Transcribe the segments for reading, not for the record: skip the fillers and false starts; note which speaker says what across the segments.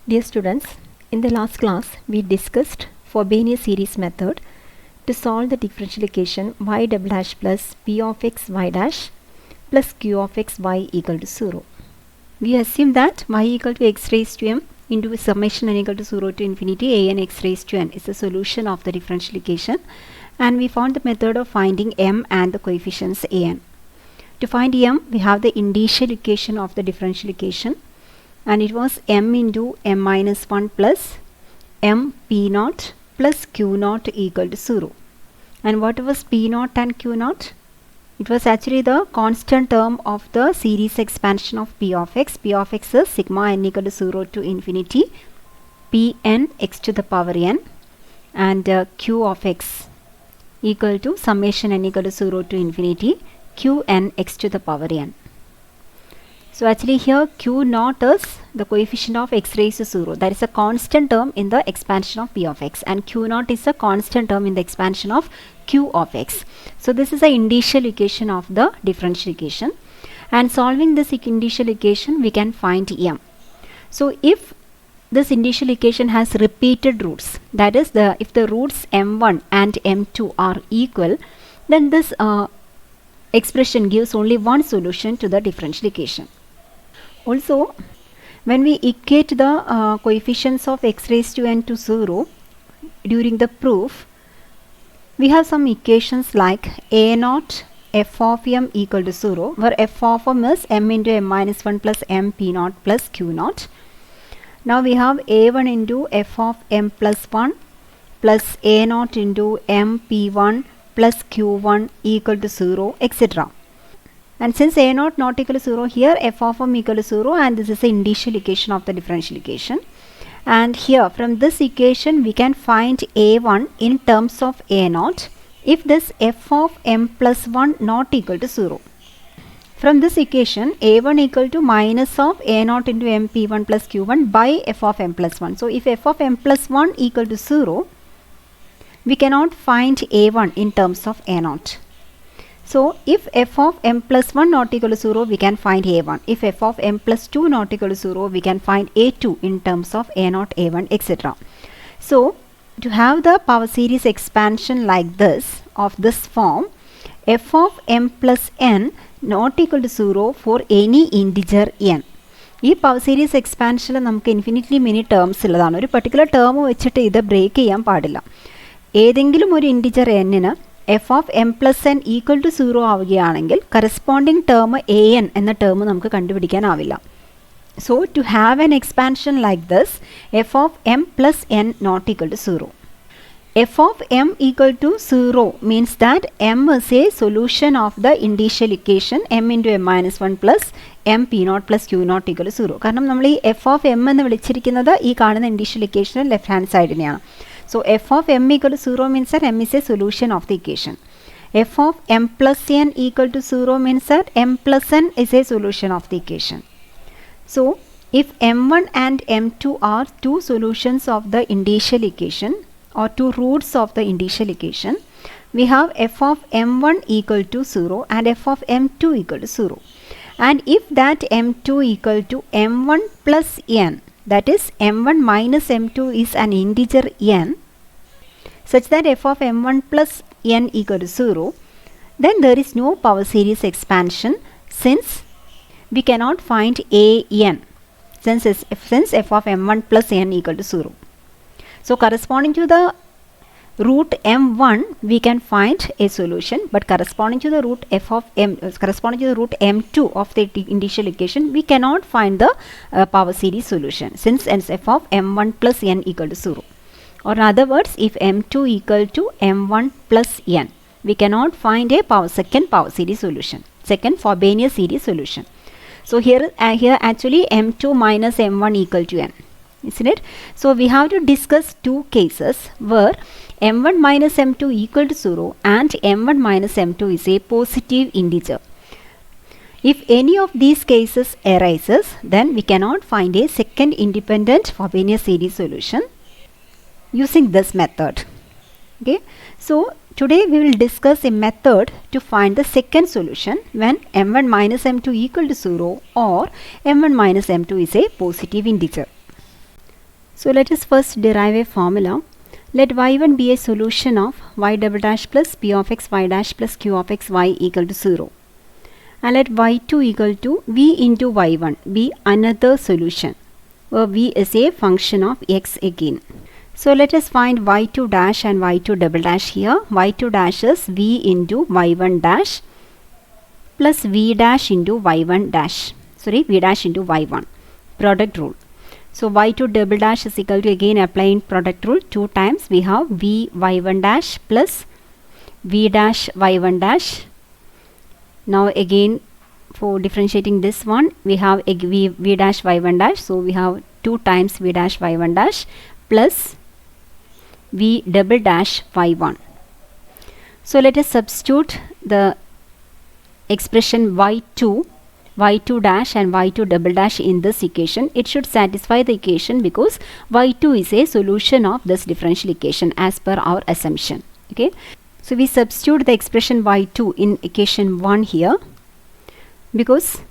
Speaker 1: Dear students, in the last class we discussed Frobenius series method to solve the differential equation y double dash plus p of x y dash plus q of x y equal to 0. We assume that y equal to x raised to m into summation n equal to 0 to infinity a n x raised to n is the solution of the differential equation, and we found the method of finding m and the coefficients a n. To find m, we have the initial equation of the differential equation, and it was m into m minus 1 plus m p naught plus q naught equal to 0. And what was p naught and q naught? It was actually the constant term of the series expansion of p of x. P of x is sigma n equal to 0 to infinity p n x to the power n, and q of x equal to summation n equal to 0 to infinity q n x to the power n. So actually here q naught is the coefficient of x raised to 0. That is a constant term in the expansion of p of x, and q naught is a constant term in the expansion of q of x. So this is the initial equation of the differential equation, and solving this initial equation we can find m. So if this initial equation has repeated roots, that is if the roots m1 and m2 are equal, then this expression gives only one solution to the differential equation. Also, when we equate the coefficients of x raised to n to 0 during the proof, we have some equations like a naught f of m equal to 0, where f of m is m into m minus 1 plus m p naught plus q naught. Now we have a1 into f of m plus 1 plus a naught into m p1 plus q1 equal to 0, etc. And since a naught not equal to 0, here f of m equal to 0, and this is the initial equation of the differential equation. And here from this equation we can find a1 in terms of a naught if this f of m plus 1 not equal to 0. From this equation, a1 equal to minus of a naught into m p1 plus q1 by f of m plus 1. So if f of m plus 1 equal to 0, we cannot find a1 in terms of a naught. So if f of m plus 1 not equal to 0, we can find a1. If f of m plus 2 not equal to 0, we can find a2 in terms of a naught, a1, etc. So to have the power series expansion like this, of this form, f of m plus n not equal to 0 for any integer n. ഈ power series എക്സ്പാൻഷനിൽ നമുക്ക് infinitely many terms ഉള്ളതാണ്. ഒരു particular term വെച്ചിട്ട് ഇത് break ചെയ്യാൻ പാടില്ല. ഏതെങ്കിലും ഒരു ഇൻറ്റിജർ എന്നിന് f of m plus n equal to 0 ആവുകയാണെങ്കിൽ കറസ്പോണ്ടിങ് ടേം a n എന്ന ടേം നമുക്ക് കണ്ടുപിടിക്കാനാവില്ല. So to have an expansion like this, f of m plus n not equal to 0. f of m equal to 0 means that m is a solution of the initial equation m into m minus 1 plus m p naught plus q naught equal to 0. കാരണം നമ്മൾ ഈ f of m എന്ന് വിളിച്ചിരിക്കുന്നത് ഈ കാണുന്ന initial ഇക്വേഷനിൽ left hand സൈഡിനെയാണ്. So f of m equal to 0 means that m is a solution of the equation. f of m plus n equal to 0 means that m plus n is a solution of the equation. So if m1 and m2 are two solutions of the initial equation or two roots of the initial equation, we have f of m1 equal to 0 and f of m2 equal to 0. And if that m2 equal to m1 plus n, that is m1 minus m2 is an integer n, such that f of m1 plus n equal to 0, then there is no power series expansion, since we cannot find a n, since f of m1 plus n equal to 0. So corresponding to the root m1 we can find a solution, but corresponding to the root root m2 of the initial equation we cannot find the power series solution, since f of m1 plus n equal to 0. Or in other words, if m2 equal to m1 plus n, we cannot find a second power series solution, second Frobenius series solution. So here actually m2 minus m1 equal to n, isn't it? So we have to discuss two cases where m1 minus m2 equal to 0 and m1 minus m2 is a positive integer. If any of these cases arises, then we cannot find a second independent Frobenius series solution using this method. Okay, so today we will discuss a method to find the second solution when m1 minus m2 equal to 0 or m1 minus m2 is a positive integer. So let us first derive a formula. Let y1 be a solution of y double dash plus p of x y dash plus q of x y equal to 0. And let y2 equal to v into y1 be another solution, where v is a function of x again. So let us find y2 dash and y2 double dash here. y2 dash is v into y1 dash plus v dash into y1 dash. V dash into y1. Product rule. So y2 double dash is equal to, again applying product rule, 2 times we have v y1 dash plus v dash y1 dash. Now again for differentiating this one, we have a v dash y1 dash. So we have 2 times v dash y1 dash plus v double dash y1. So let us substitute the expression y2 dash and y2 double dash in this equation. It should satisfy the equation because y2 is a solution of this differential equation as per our assumption. Okay, so we substitute the expression y2 in equation 1 here because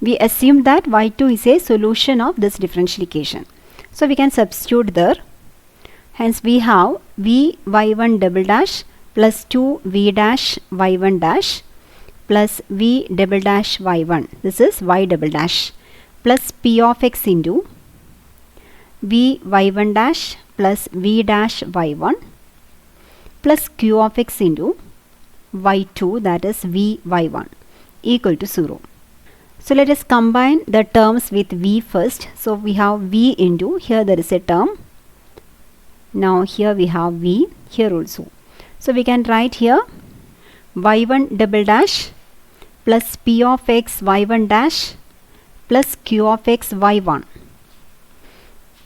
Speaker 1: we assume that y2 is a solution of this differential equation. So we can substitute there. Hence we have v y1 double dash plus 2 v dash y1 dash plus v double dash y1, this is y double dash, plus p of x into v y1 dash plus v dash y1 plus q of x into y2, that is v y1, equal to 0. So let us combine the terms with v first. So we have v into, here there is a term, now here we have v, here also. So we can write here y1 double dash plus p of x y1 dash plus q of x y1,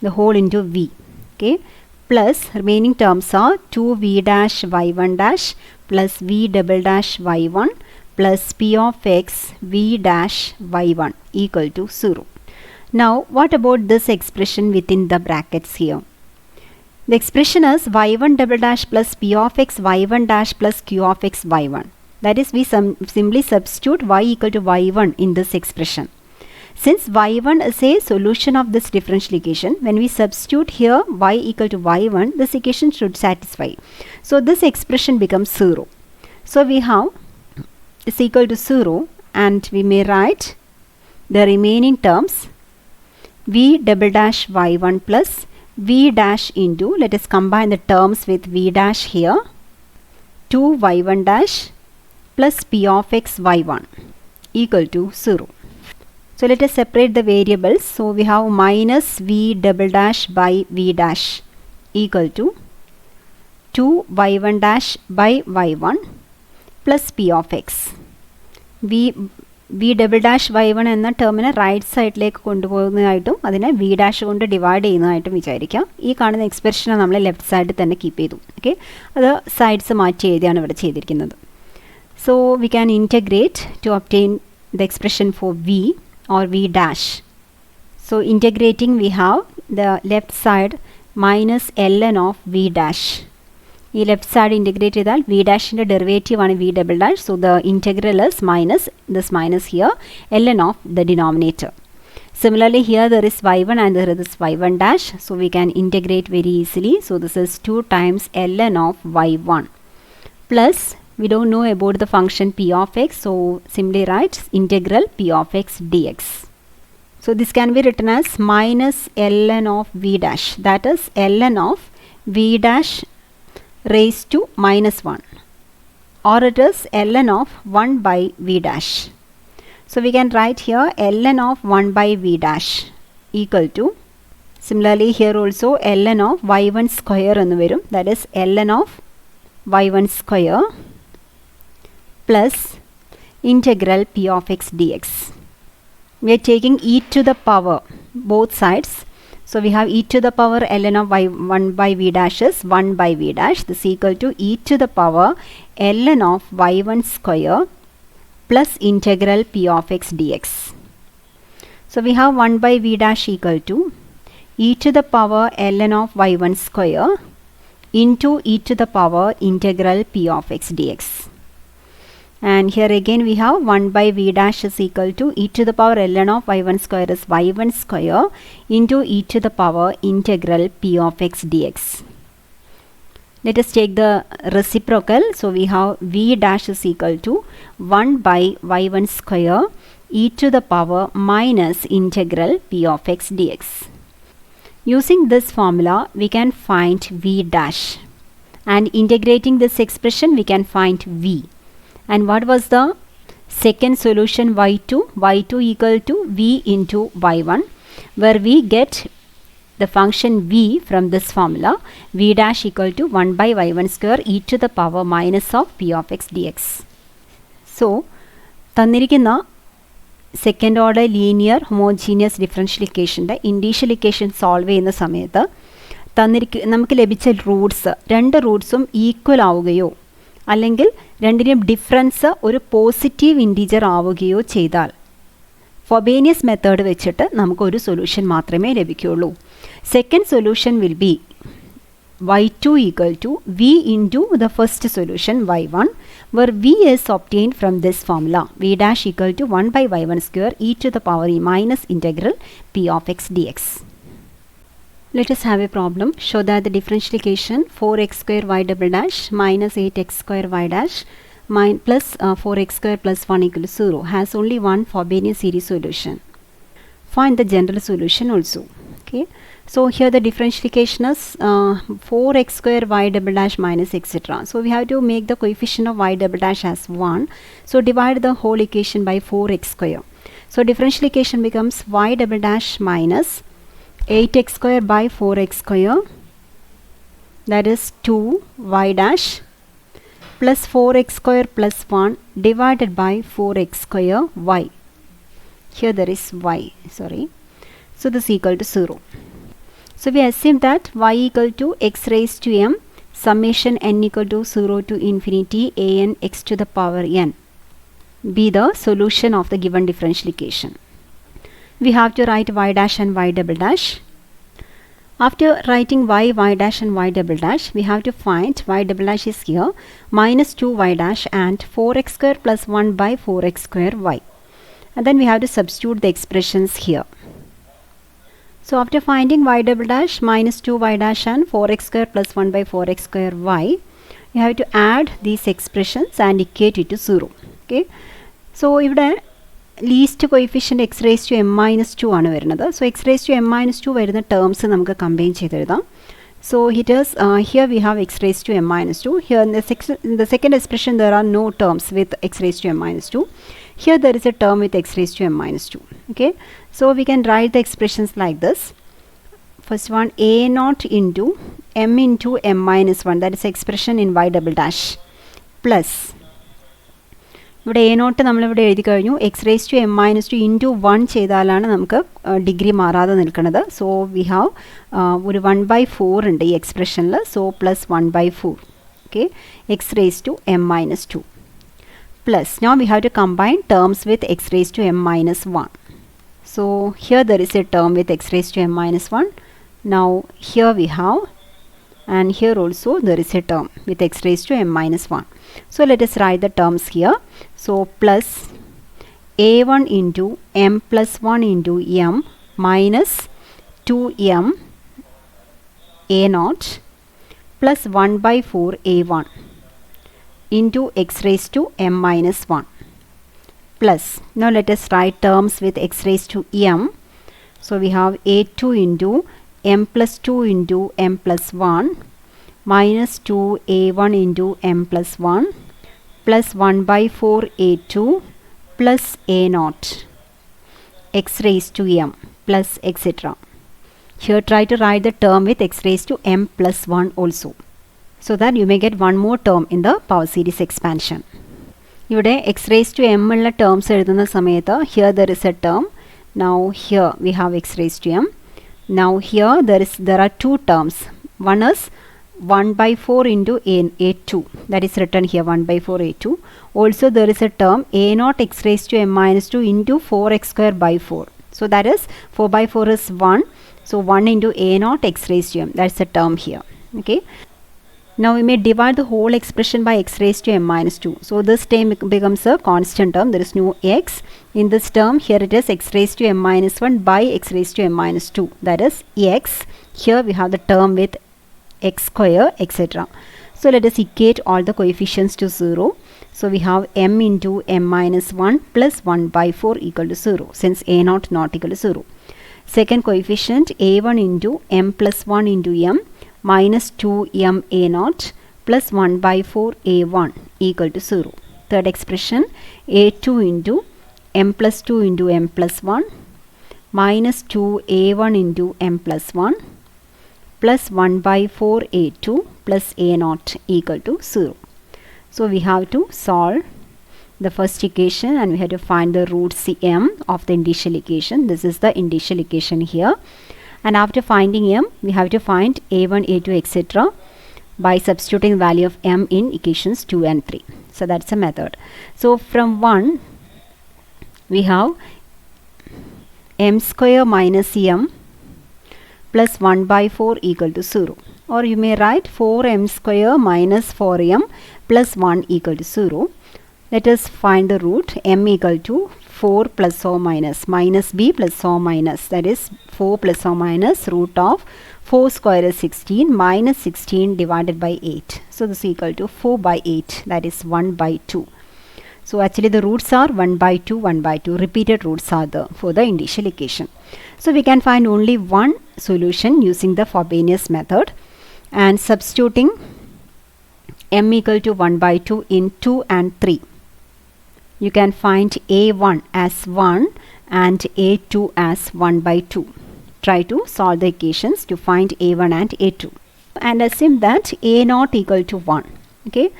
Speaker 1: the whole into v. Okay, plus remaining terms are 2v dash y1 dash plus v double dash y1 plus p of x v dash y1 equal to 0. Now what about this expression within the brackets here? The expression is y1 double dash plus p of x y1 dash plus q of x y1. That is, we simply substitute y equal to y1 in this expression. Since y1 is a solution of this differential equation, when we substitute here y equal to y1, this equation should satisfy. So this expression becomes 0. So we have is equal to 0 and we may write the remaining terms v double dash y1 plus v dash into, let us combine the terms with v dash here, 2 y1 dash plus p of x y1 equal to 0. So let us separate the variables. So we have minus v double dash by v dash equal to 2 y1 dash by y1 plus p of x. v double dash y1 എന്ന ടേമിനെ right സൈഡിലേക്ക് കൊണ്ടുപോകുന്നതായിട്ടും അതിനെ v dash കൊണ്ട് divide ചെയ്യുന്നതായിട്ടും വിചാരിക്കാം. ഈ കാണുന്ന എക്സ്പ്രഷനെ നമ്മൾ left സൈഡിൽ തന്നെ കീപ്പ് ചെയ്തു. ഓക്കെ, അത് സൈഡ്സ് മാറ്റി എഴുതിയാണ് ഇവിടെ ചെയ്തിരിക്കുന്നത്. So we can integrate to obtain the expression for v or v dash. So integrating, we have the left side minus ln of v dash. ഈ ലെഫ്റ്റ് സൈഡ് ഇൻറ്റഗ്രേറ്റ് ചെയ്താൽ v ഡാഷിൻ്റെ derivative ആണ് v double dash. So the integral is minus this minus here ln of the denominator. Similarly here there is y1 and there is y1 dash. So we can integrate very easily. So this is 2 times ln of y1 plus we don't know about the function p of x, so simply write integral p of x dx. So this can be written as minus ln of v dash, that is ln of v dash raised to minus 1, or it is ln of 1 by v dash. So we can write here ln of 1 by v dash equal to, similarly here also ln of y1 square ennu varum, that is ln of y1 square plus integral p of x dx. We are taking e to the power both sides. So we have e to the power ln of y1 by v dash is 1 by v dash. This is equal to e to the power ln of y1 square plus integral p of x dx. So we have 1 by v dash equal to e to the power ln of y1 square into e to the power integral p of x dx. And here again we have 1 by v dash is equal to e to the power ln of y1 square is y1 square into e to the power integral p of x dx. Let us take the reciprocal. So we have v dash is equal to 1 by y1 square e to the power minus integral p of x dx. Using this formula we can find v dash, and integrating this expression we can find v. And what was the second solution y2? y2 equal to v into y1, where we get the function v from this formula, v dash equal to 1 by y1 square e to the power minus of p of x dx. So, തന്നിരിക്കുന്ന second order linear homogeneous differential ഇക്വേഷൻ്റെ indicial equation solve ചെയ്യുന്ന സമയത്ത് നമുക്ക് ലഭിച്ച Roots, രണ്ട് റൂട്ട്സും equal ആവുകയോ അല്ലെങ്കിൽ രണ്ടിനും difference ഒരു പോസിറ്റീവ് ഇൻറ്റീജർ ആവുകയോ ചെയ്താൽ ഫോബേനിയസ് മെത്തേഡ് വെച്ചിട്ട് നമുക്കൊരു സൊല്യൂഷൻ മാത്രമേ ലഭിക്കുകയുള്ളൂ. Second solution will be y2 equal to v into the first solution y1, where v is obtained from this formula, v dash equal to 1 by y1 square e to the power e minus integral p of x dx. Let us have a problem. Show that the differential equation 4x square y double dash minus 8x square y dash plus 4x square plus 1 equal to 0 has only one Frobenius series solution. Find the general solution also. Okay. So here the differential equation is 4x square y double dash minus etc. So we have to make the coefficient of y double dash as 1. So divide the whole equation by 4x square. So differential equation becomes y double dash minus 8x square by 4x square, that is 2y dash, plus 4x square plus 1 divided by 4x square y. Here there is y, sorry. So this is equal to 0. So we assume that y equal to x raised to m summation n equal to 0 to infinity a n x to the power n be the solution of the given differential equation. We have to write y dash and y double dash. After writing y dash and y double dash, we have to find y double dash is here minus 2y dash and 4x square plus 1 by 4x square y. And then we have to substitute the expressions here. So after finding y double dash minus 2y dash and 4x square plus 1 by 4x square y, you have to add these expressions and equate it to 0. Okay. So ഇവിടെ least coefficient x raised to m minus 2 ആണ് വരുന്നത്. So x raised to m minus 2 വരുന്ന terms നമുക്ക് combine ചെയ്തെഴുതാം. So it is here we have x raised to m minus 2. Here in the second expression there are no terms with x raised to m minus 2. Here there is a term with x raised to m minus 2. Okay. So we can write the expressions like this. First one, a naught into m into m minus 1, that is expression in y double dash, plus ഇവിടെ a naught നമ്മളിവിടെ എഴുതി കഴിഞ്ഞു. x raised to m minus 2 into 1 ചെയ്താലാണ് നമുക്ക് degree മാറാതെ നിൽക്കുന്നത്. So we have ഒരു 1 by 4 ഉണ്ട് ഈ എക്സ്പ്രഷനിൽ. So plus 1 by 4. Okay, x raised to m minus 2 plus now we have to combine terms with x raised to m minus 1. So here there is a term with x raised to m minus 1. Now here we have, and here also there is a term with x raised to m minus 1. So let us write the terms here. So plus a1 into m plus 1 into m minus 2m a naught plus 1 by 4 a1 into x raised to m minus 1. Plus, now let us write terms with x raised to m. So we have a2 into m plus 2 into m plus 1 minus 2a1 into m plus 1 plus 1 by 4 a2 plus a naught x raised to m plus etc. Here try to write the term with x raised to m plus 1 also, so that you may get one more term in the power series expansion. ഇവിടെ x raised to m ഉള്ള terms എഴുതുന്ന സമയത്ത് here there is a term. Now here we have x raised to m. Now here there are two terms. One is 1 by 4 into a2, that is written here 1 by 4 a2. Also there is a term a naught x raised to m minus 2 into 4x square by 4. So that is 4 by 4 is 1. So 1 into a naught x raised to m, that's the term here. Okay. Now we may divide the whole expression by x raised to m minus 2. So this term becomes a constant term. There is no x. In this term, here it is x raised to m minus 1 by x raised to m minus 2. That is x. Here we have the term with x square, etc. So let us equate all the coefficients to 0. So we have m into m minus 1 plus 1 by 4 equal to 0, since a0 not equal to 0. Second coefficient a1 into m plus 1 into m minus 2m a0 plus 1 by 4 a1 equal to 0. Third expression a2 into m plus 2 into m plus 1 minus 2 a1 into m plus 1 plus 1 by 4 a2 plus a0 equal to 0. So we have to solve the first equation and we have to find the root m of the initial equation. This is the initial equation here. And after finding m, we have to find a1, a2, etc. by substituting the value of m in equations 2 and 3. So that's a method. So from 1, we have m square minus m plus 1 by 4 equal to 0. Or you may write 4m square minus 4m plus 1 equal to 0. Let us find the root m equal to 4 plus or minus b plus or minus, that is 4 plus or minus root of 4 square is 16 minus 16 divided by 8. So this is equal to 4 by 8, that is 1 by 2. So actually the roots are 1 by 2, 1 by 2. Repeated roots are there for the initial equation. So we can find only one solution using the Frobenius method, and substituting m equal to 1 by 2 in 2 and 3. You can find a1 as 1 and a2 as 1 by 2. Try to solve the equations to find a1 and a2. And assume that a0 equal to 1. Okay.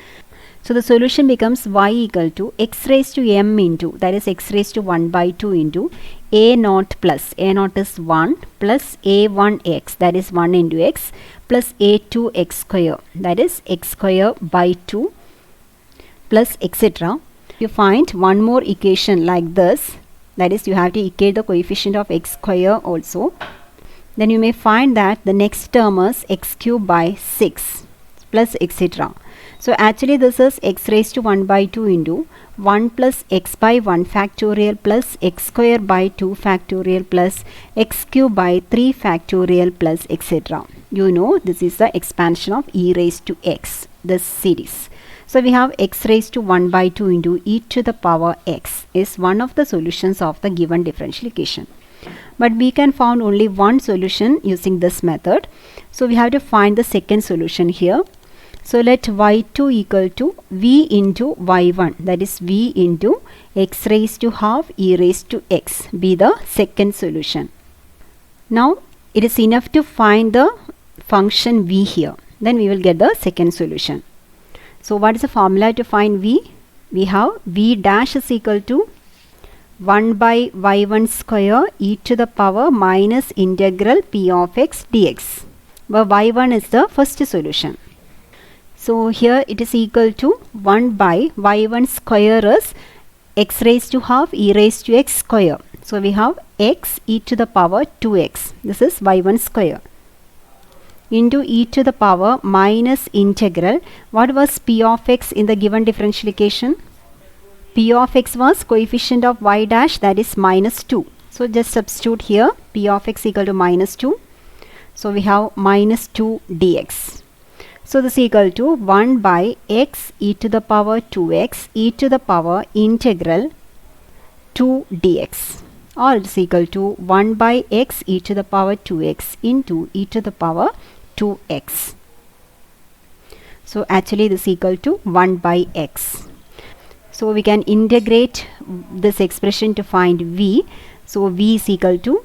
Speaker 1: So the solution becomes y equal to x raised to m into, that is x raised to 1 by 2 into a0 plus, a0 is 1 plus a1x, that is 1 into x, plus a2x square, that is x square by 2 plus etc. You find one more equation like this, that is you have to equate the coefficient of x square also. Then you may find that the next term is x cube by 6 plus etc. So actually this is x raised to 1 by 2 into 1 plus x by 1 factorial plus x square by 2 factorial plus x cube by 3 factorial plus etc. You know this is the expansion of e raised to x, this series. So we have x raised to 1 by 2 into e to the power x is one of the solutions of the given differential equation. But we can find only one solution using this method. So we have to find the second solution here. So let y2 equal to v into y1, that is v into x raised to half e raised to x be the second solution. Now it is enough to find the function v here. Then we will get the second solution. So what is the formula to find v? We have v dash is equal to 1 by y1 square e to the power minus integral p of x dx, where y1 is the first solution. So here it is equal to 1 by y1 square is x raised to half e raised to x square. So we have x e to the power 2x, this is y1 square, into e to the power minus integral. What was p of x in the given differential equation? P of x was coefficient of y dash, that is minus 2. So just substitute here p of x equal to minus 2. So we have minus 2 dx. So this is equal to 1 by x e to the power 2x e to the power integral 2 dx, or it is equal to 1 by x e to the power 2x into e to the power 2x. So actually this is equal to 1 by x. So we can integrate this expression to find v. So v is equal to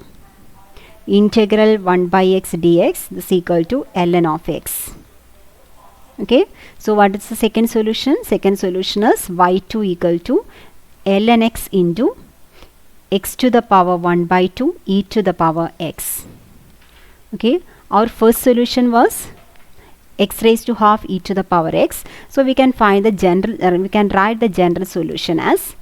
Speaker 1: integral 1 by x dx, this is equal to ln of x. Okay, so what is the second solution? Second solution is y2 equal to ln x into x to the power 1 by 2 e to the power x. Okay, our first solution was x raised to half e to the power x. So we can find the general, we can write the general solution as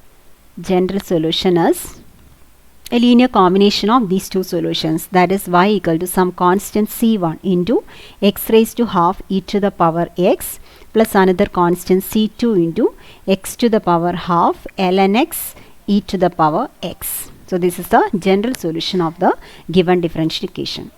Speaker 2: a linear combination of these two solutions, that is y equal to some constant c1 into x raised to half e to the power x plus another constant c2 into x to the power half ln x e to the power x. So this is the general solution of the given differential equation.